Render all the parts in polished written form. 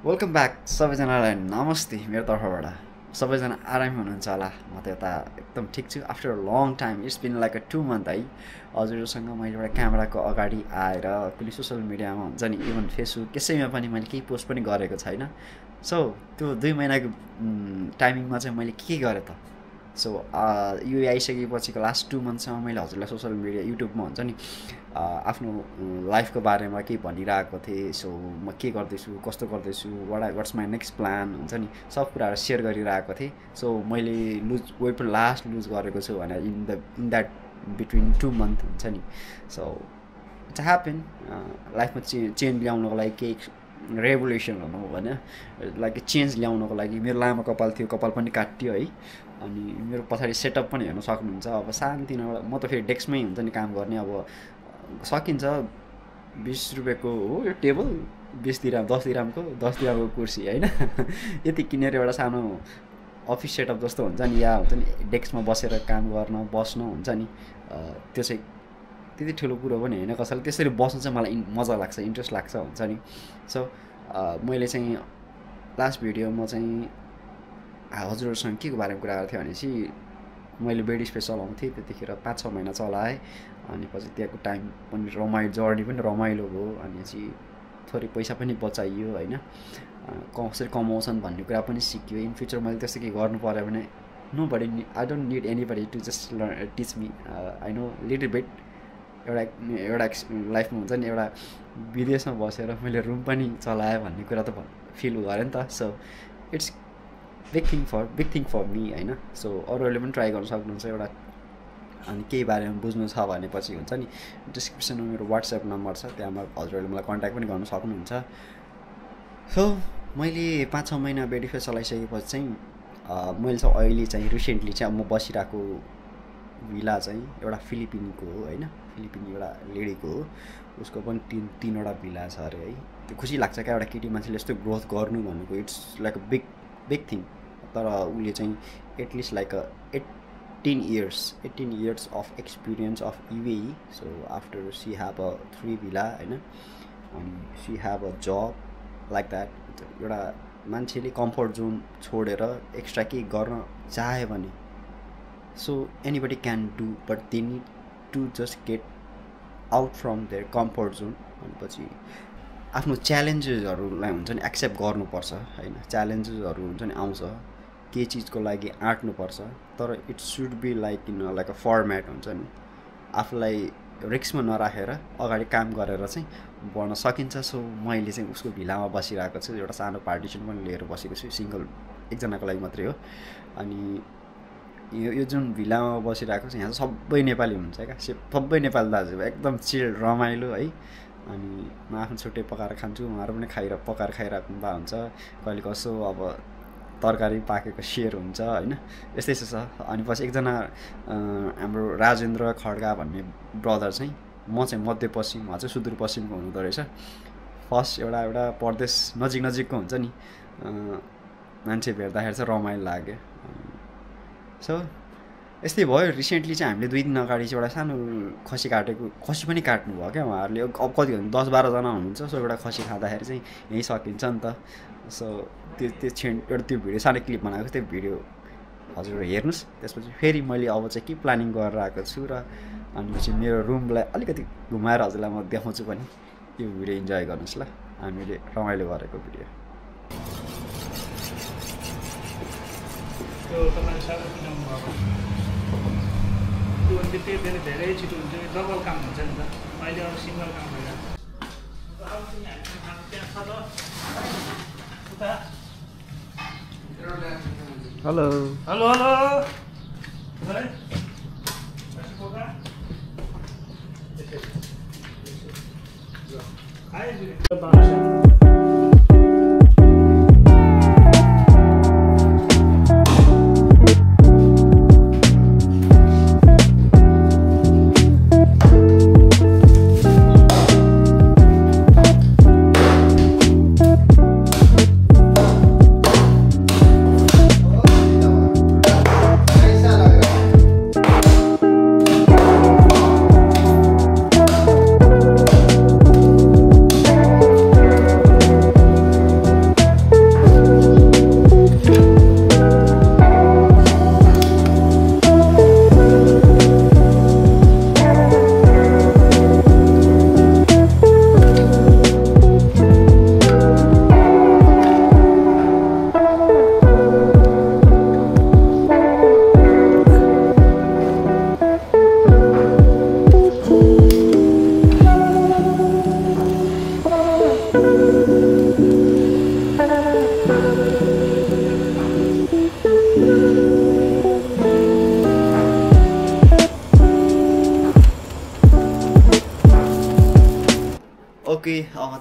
Welcome back सबैजनालाई नमस्ते मेरो तर्फबाट सबैजना आराम हुनुहुन्छ होला म त यता एकदम ठिक छु after a long time it's been like a 2 month है हजुरसँग मैले एउटा क्यामेराको अगाडि आएर कुनै सोसल मिडियामा हुन्छ नि इभन फेसबुक कसैमा पनि मैले केही पोस्ट पनि गरेको छैन सो त्यो 2 महिनाको टाइमिङमा चाहिँ मैले के गरेँ त सो यो आइसकेपछिको लास्ट 2 मन्थसम्म मैले हजुरलाई सोसल मिडिया युट्युबमा हुन्छ नि आफ्नो लाइफको बारेमा केही भनिरहेको थिएँ सो म के गर्दैछु कस्तो गर्दैछु वाट्स माई नेक्स्ट प्लान हुन्छ नि सब कुराहरू सेयर गरिरहेको थिएँ सो मैले वेट लास्ट लुज गरेको छु भने इन द्याट बिट्विन 2 मन्थ हुन्छ नि सो इट्स ह्यापन लाइफमा चेन्ज ल्याउनको लागि केही रेभोल्युसन भनौँ होइन लाइक चेन्ज ल्याउनको लागि मेरो लामो कपाल थियो कपाल पनि काटियो है अनि मेरो पछाडि सेटअप पनि हेर्न सक्नुहुन्छ अब सानोतिनो म त फेरि डेस्कमै हुन्छ नि काम गर्ने अब सकिन्छ 20 रुपियाँको हो यो टेबल 20 दिराम 10 दिरामको 10 दिरामको कुर्सी होइन यति किनेर एउटा सानो अफिस सेटअप जस्तो हुन्छ नि या हुन्छ नि डेस्कमा बसेर काम गर्न बस्न हुन्छ नि त्यो चाहिँ त्यति ठुलो कुरो पनि होइन कसैले त्यसरी बस्नु चाहिँ मलाई मजा लाग्छ इन्ट्रेस्ट लाग्छ हुन्छ नि सो मैले चाहिँ लास्ट भिडियोमा चाहिँ हजुरहरूसँग के को बारेमा कुरा गरेको थिएँ भनेपछि मैले बेडी स्पेस चलाउँथेँ त्यतिखेर 5-6 महिना चलाएँ अनि पछि त्यहाँको टाइम पनि रमाइलो जर्नी पनि रमाइलो भयो अनि चाहिँ थोरै पैसा पनि बचाइयो होइन कसरी कमाउँछन् भन्ने कुरा पनि सिक्यो इन फ्युचर मैले त्यस्तो के गर्नु पऱ्यो भने nobody I don't need anybody to just learn teach me I know little bit एउटा लाइफमा हुन्छ नि एउटा विदेशमा बसेर मैले रुम पनि चलाएँ भन्ने कुरा त फिल गरेँ नि त so it's big thing for me होइन सो अरूहरूले पनि ट्राई गर्न सक्नुहुन्छ एउटा अनि केही बारेमा बुझ्नु छ भनेपछि हुन्छ नि डिस्क्रिप्सनमा मेरो वाट्सएप नम्बर छ त्यहाँमा हजुरहरूले मलाई कन्ट्याक्ट पनि गर्न सक्नुहुन्छ सो मैले 5-6 महिना बेडिफेस चलाइसकेपछि चाहिँ मैले चाहिँ अहिले चाहिँ रिसेन्टली चाहिँ म बसिरहेको भिला चाहिँ एउटा फिलिपिनको हो होइन फिलिपिनी एउटा लेडीको हो उसको पनि तीनवटा भिला छ अरे है त्यो खुसी लाग्छ क्या एउटा केटी मान्छेले यस्तो ग्रोथ गर्नु भनेको it's like a big thing तर उसले चाहिँ at least like a 18 years of experience of UAE so after she have a 3 villa होइन अनि she have a job like that एउटा मान्छेले कम्फर्ट जोन छोडेर एक्स्ट्रा केही गर्न चाह्यो भने so anybody can do but they need to just get out from their comfort zone अनि पछि आफ्नो च्यालेन्जेसहरूलाई हुन्छ नि एक्सेप्ट गर्नुपर्छ होइन च्यालेन्जेसहरू हुन्छ नि आउँछ के चिजको लागि आँट्नुपर्छ तर it should be like like a format हुन्छ नि आफूलाई रिक्समा नराखेर अगाडि काम गरेर चाहिँ बढ्न सकिन्छ सो मैले चाहिँ उसको भिलामा बसिरहेको छु एउटा सानो पार्टिसन पनि लिएर बसेको छु सिङ्गल एकजनाको लागि मात्रै हो अनि यो जुन भिलामा बसिरहेको छ यहाँ सबै नेपाली हुन्छ क्या सबै नेपाली दाजुभाइ एकदम चिल रमाइलो है अनि म आफ्नो छुट्टै पकाएर खान्छु उहाँहरू पनि पकाएर खाइरहेको हुन्छ कहिले कसो अब तरकारी पाकेको सेयर हुन्छ होइन यस्तै छ अनि पछि एकजना हाम्रो राजेन्द्र खड्गा भन्ने ब्रदर चाहिँ म चाहिँ मध्यपश्चिम उहाँ चाहिँ सुदूरपश्चिमको हुनुहुँदो रहेछ फर्स्ट एउटा परदेश नजिकको हुन्छ नि मान्छे भेट्दाखेरि चाहिँ रमाइलो लाग्यो सो यस्तै भयो रिसेन्टली चाहिँ हामीले 2 दिन अगाडि चाहिँ एउटा सानो खसी पनि काट्नु भयो क्या उहाँहरूले अब कति 10-12 जना हुनुहुन्छ सो एउटा खसी खाँदाखेरि चाहिँ यहीँ सकिन्छ नि त सो त्यो भिडियो सानो क्लिप बनाएको त्यो भिडियो हजुर हेर्नुहोस् त्यसपछि फेरि मैले अब चाहिँ के प्लानिङ गरेर आएको छु र अनि चाहिँ मेरो रुमलाई अलिकति घुमाएर हजुरलाई म देखाउँछु पनि यो भिडियो इन्जोय गर्नुहोस् ल हामीले रमाइलो गरेको भिडियो धेरै छिटो हुन्छ डबल काम हुन्छ नि त अहिले अब सिङ्गल काम भइरहेको हेलो हेलो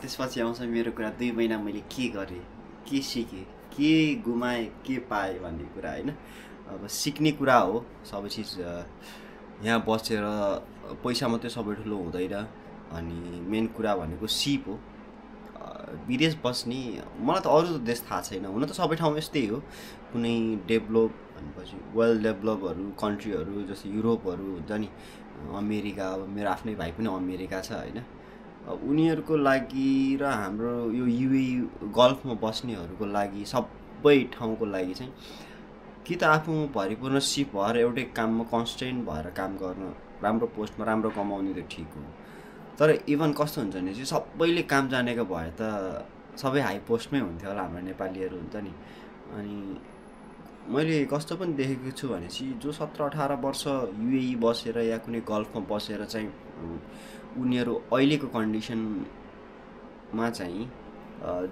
त्यसपछि आउँछ मेरो कुरा 2 महिना मैले के गरेँ, के सिकेँ, के गुमाएँ, के पाएँ भन्ने कुरा होइन। अब सिक्ने कुरा हो सबै चिज। यहाँ बसेर पैसा मात्रै सबै ठुलो हुँदैन। अनि मेन कुरा भनेको सिप हो। विदेश बस्ने मलाई त अरू देश थाहा छैन, हुन त सबै ठाउँ यस्तै हो। कुनै डेभलप भनेपछि वेल डेभलपहरू कन्ट्रीहरू जस्तै युरोपहरू हुन्छ नि, अमेरिका। अब मेरो आफ्नै भाइ पनि अमेरिका छ होइन। उनीहरूको लागि र हाम्रो यो युएई गल्फमा बस्नेहरूको लागि सबै ठाउँको लागि चाहिँ कि त आफू भरिपूर्ण सिप भएर एउटै काममा कन्सटेन्ट भएर काम गर्न, राम्रो पोस्टमा राम्रो कमाउने त ठिक हो। तर इभन कस्तो हुन्छ भने चाहिँ सबैले काम जानेको भए त सबै हाई पोस्टमै हुन्थ्यो होला हाम्रो नेपालीहरू हुन्छ नि। अनि मैले कस्तो पनि देखेको छु भनेपछि जो 17-18 वर्ष युएई बसेर या कुनै गल्फमा बसेर चाहिँ उनीहरू अहिलेको कन्डिसनमा चाहिँ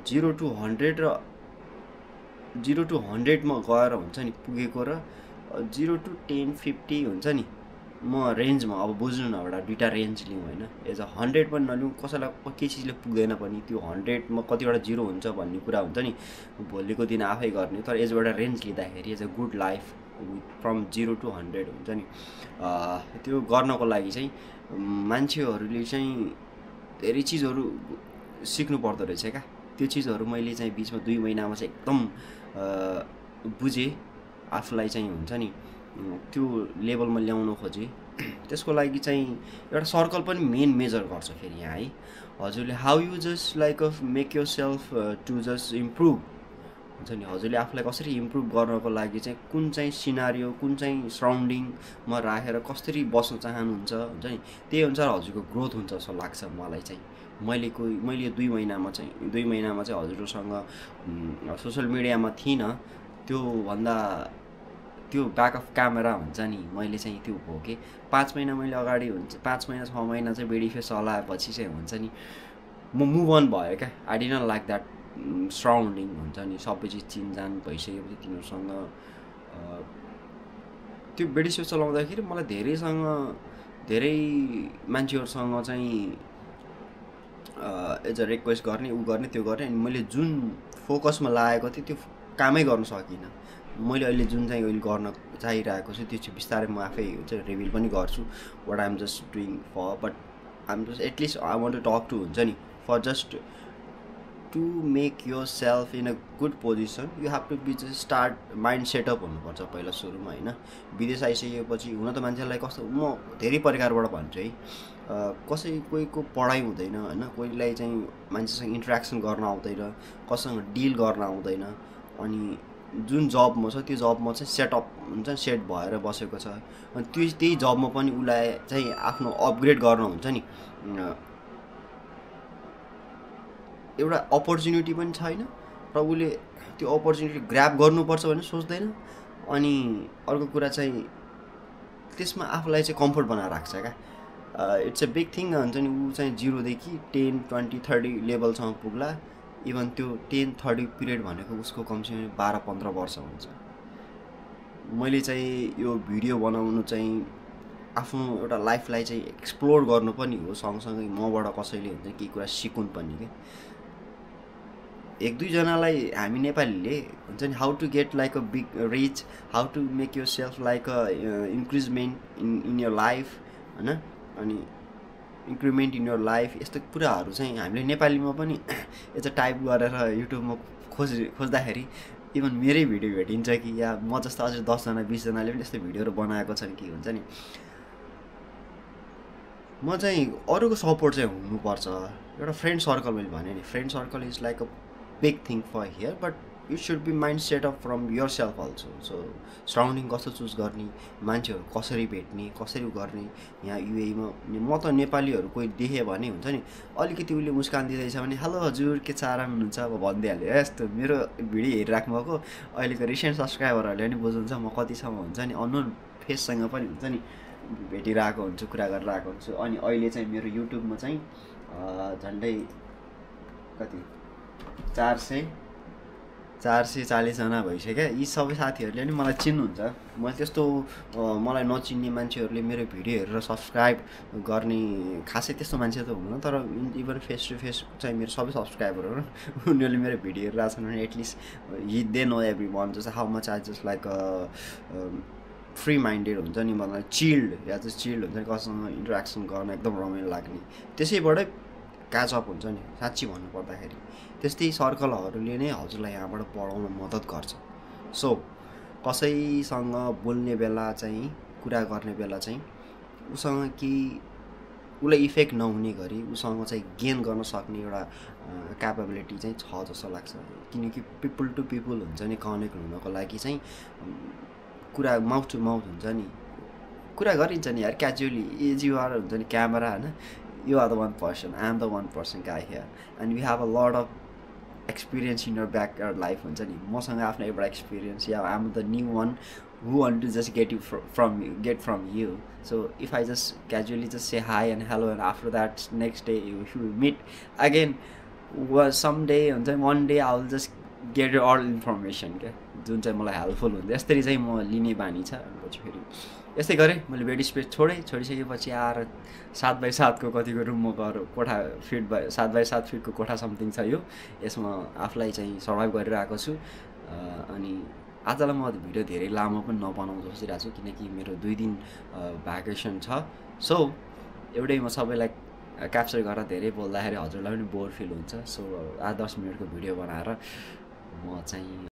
0 to 100 र 0 to 100मा गएर हुन्छ नि पुगेको र 0 to 10-50 हुन्छ नि म रेन्जमा। अब बुझ्नु न, एउटा दुईवटा रेन्ज लिउँ होइन। एज अ 100 पनि नलिउँ, कसैलाई के चिजले पुग्दैन पनि, त्यो 100मा कतिवटा 0 हुन्छ भन्ने कुरा हुन्छ नि, भोलिको दिन आफै गर्ने। तर एज एउटा रेन्ज लिँदाखेरि as a good life from 0 to 100 हुन्छ नि, त्यो गर्नको लागि चाहिँ मान्छेहरूले चाहिँ धेरै चिजहरू सिक्नु पर्दो रहेछ क्या। त्यो चिजहरू मैले चाहिँ बिचमा 2 महिनामा चाहिँ एकदम बुझेँ, आफूलाई चाहिँ हुन्छ नि त्यो लेभलमा ल्याउन खोजेँ। त्यसको लागि चाहिँ एउटा सर्कल पनि मेजर गर्छ फेरि यहाँ है। हजुरले how you just like make yourself to just improve हुन्छ नि। हजुरले आफूलाई कसरी इम्प्रुभ गर्नको लागि चाहिँ कुन चाहिँ सिनारियो, कुन चाहिँ सराउन्डिङमा राखेर कसरी बस्न चाहनुहुन्छ हुन्छ नि, त्यही अनुसार हजुरको ग्रोथ हुन्छ जस्तो लाग्छ मलाई चाहिँ। मैले 2 महिनामा चाहिँ हजुरसँग सोसियल मिडियामा थिइनँ, त्योभन्दा त्यो ब्याक अफ क्यामेरा हुन्छ नि मैले चाहिँ त्यो भोगेँ। 5 महिना मैले अगाडि हुन्छ 5 महिना 6 महिना चाहिँ बेडी फेस चलाएपछि चाहिँ हुन्छ नि म मुभ अन भयो क्या। I did not like that surrounding हुन्छ नि, सबै चिज चिनजान भइसकेपछि तिनीहरूसँग त्यो बेडी फेस चलाउँदाखेरि मलाई धेरै मान्छेहरूसँग चाहिँ एज अ रिक्वेस्ट गर्ने, ऊ गर्ने, त्यो गर्ने। अनि मैले जुन फोकसमा लागेको थिएँ त्यो कामै गर्न सकिनँ। मैले अहिले जुन चाहिँ अहिले गर्न चाहिरहेको छु त्यो चाहिँ बिस्तारै म आफै हुन्छ रिभिल पनि गर्छु what I am just doing for. But I am just at least I want to talk to हुन्छ नि for just to make yourself in a good position. You have to be just start mind setup हुनुपर्छ पहिला सुरुमा होइन। विदेश आइसकेपछि हुन त मान्छेलाई कस्तो, म धेरै प्रकारबाट भन्छु है, कोहीको पढाइ हुँदैन होइन, कोहीलाई चाहिँ मान्छेसँग इन्ट्रेक्सन गर्न आउँदैन, कसैसँग डिल गर्न आउँदैन। अनि जुन जबमा छ त्यो जबमा चाहिँ सेटअप हुन्छ नि, सेट भएर बसेको छ। अनि त्यही जबमा पनि उसलाई चाहिँ आफ्नो अपग्रेड गर्न हुन्छ नि, एउटा अपर्च्युनिटी पनि छैन र उसले त्यो अपर्च्युनिटी ग्र्याब गर्नुपर्छ भने सोच्दैन। अनि अर्को कुरा चाहिँ त्यसमा आफूलाई चाहिँ कम्फर्ट बनाएर राख्छ क्या। इट्स अ बिग थिङ हुन्छ नि। ऊ चाहिँ 0 देखि 10, 20, 30 लेभलसम्म पुग्ला। इभन त्यो 10-30 पिरियड भनेको उसको कमसेकम 12-15 वर्ष हुन्छ। मैले चाहिँ यो भिडियो बनाउनु चाहिँ आफ्नो एउटा लाइफलाई चाहिँ एक्सप्लोर गर्नु पनि हो, सँगसँगै मबाट कसैले हुन्छ केही कुरा सिकुन् पनि के। 1-2 जनालाई हामी नेपालीले हुन्छ नि how to get like a big rich, how to make yourself like a increment in your life होइन, अनि इन्क्रिमेन्ट इन यर लाइफ, यस्तो कुराहरू चाहिँ हामीले नेपालीमा पनि यता टाइप गरेर युट्युबमा खोज्दाखेरि इभन मेरै भिडियो भेटिन्छ कि या म जस्तो अझै 10 जना 20 जनाले पनि यस्तो भिडियोहरू बनाएको छन् कि हुन्छ नि। म चाहिँ अरूको सपोर्ट चाहिँ हुनुपर्छ। एउटा फ्रेन्ड सर्कल मैले भने नि, friend circle is like a big thing for here, but you should be mind set up from yourself also. So surrounding कस्तो चुज गर्ने, मान्छेहरू कसरी भेट्ने, कसरी गर्ने। यहाँ युएईमा म त नेपालीहरू कोही देखेँ भने हुन्छ नि अलिकति उसले मुस्कान दिँदैछ भने हेलो हजुर के छ, आराम हुनुहुन्छ अब भनिदिइहाल्यो। यस्तो मेरो भिडियो हेरिराख्नु भएको अहिलेको रिसेन्ट सब्सक्राइबरहरूले पनि बुझ्नुहुन्छ म कतिसम्म हुन्छ नि अननोन फेससँग पनि हुन्छ नि भेटिरहेको हुन्छु, कुरा गरिरहेको हुन्छु। अनि अहिले चाहिँ मेरो युट्युबमा चाहिँ झन्डै कति 440 जना भइसक्यो। यी सबै साथीहरूले नि मलाई चिन्नुहुन्छ। मैले त्यस्तो मलाई नचिन्ने मान्छेहरूले मेरो भिडियो हेरेर सब्सक्राइब गर्ने खासै त्यस्तो मान्छे त हुँदैन, तर इभन फेस टु फेस चाहिँ मेरो सबै सब्सक्राइबरहरू उनीहरूले मेरो भिडियो हेरिरहेको छन् भने at least they know every one just how much I just like free minded हुन्छ नि, मलाई चिल्ड या चाहिँ चिल्ड हुन्छ नि, कसँग इन्टरेक्सन गर्न एकदम रमाइलो लाग्ने, त्यसैबाटै क्याचअप हुन्छ नि साँच्ची भन्नुपर्दाखेरि। त्यस्तै सर्कलहरूले नै हजुरलाई यहाँबाट पढाउन मद्दत गर्छ। सो कसैसँग बोल्ने बेला चाहिँ कुरा गर्ने बेला चाहिँ उसँग केही उसलाई इफेक्ट नहुने गरी उसँग चाहिँ गेन गर्न सक्ने एउटा क्यापेबिलिटी चाहिँ छ जस्तो लाग्छ। किनकि पिपल टु पिपल हुन्छ नि कनेक्ट हुनको लागि चाहिँ कुरा माउथ टु माउथ हुन्छ नि, कुरा गरिन्छ नि यार क्याजुअली एज यु आर हुन्छ नि क्यामेरा होइन, you are the one person, I am the one person guy here, and we have a lot of experience in your backyard life हुन्छ नि। मसँग आफ्नो एउटा experience yeah I am the new one who want to just get from you. So if I just casually just say hi and hello and after that next day if you meet again someday हुन्छ नि, one day I will just get your all information क्या, जुन चाहिँ मलाई helpful हुन्छ। यसरी चाहिँ म लिने बानी छ। पछि फेरि यस्तै गरेँ मैले बेड स्पेस छोडिसकेपछि आएर 7x7 को कतिको रुममा गएर कोठा फिट भयो, 7x7 फिटको कोठा समथिङ छ यो, यसमा आफूलाई चाहिँ सर्भाइभ गरिरहेको छु। अनि आजलाई म भिडियो धेरै लामो पनि नबनाउँ सोचिरहेको छु किनकि मेरो 2 दिन भ्याकेसन छ। सो एउटै म सबैलाई क्याप्चर गरेर धेरै बोल्दाखेरि हजुरलाई पनि बोर फिल हुन्छ। सो 8-10 मिनटको भिडियो बनाएर म चाहिँ